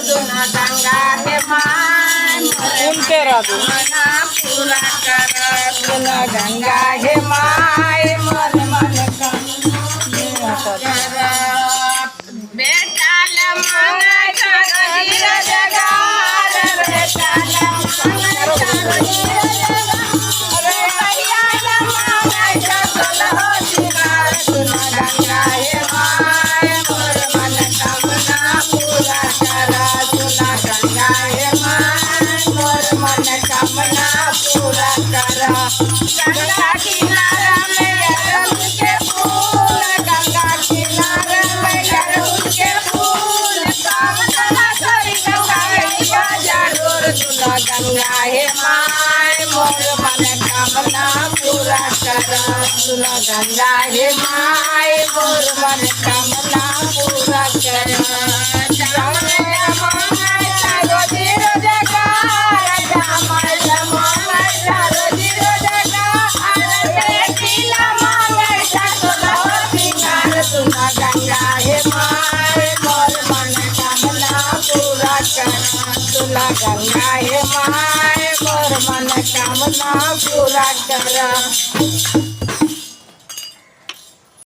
दुना Ganga hey my उनके राधु मना पूरा कर दुना गंगा हे माय मन मन बेटा लमंगा धीर जगार बेटा लमंगा दुना गंगा हे माय मोर मन कामना पूरा कर दुना गंगा हे माय मोर मन कामना पूरा कर गंगा किनारा में अरहुल के फूल गंगा किनारा में अरहुल के फूल कामना करी गंगा मैया जरूर दुना गंगा हे माय मोर मन कामना पूरा कर दुना गंगा हे माय मोर मन कामना पूरा कर दुना गंगा हे माय मोर मन कामना पूरा कर दुना गंगा हे माय मोर मन कामना पूरा कर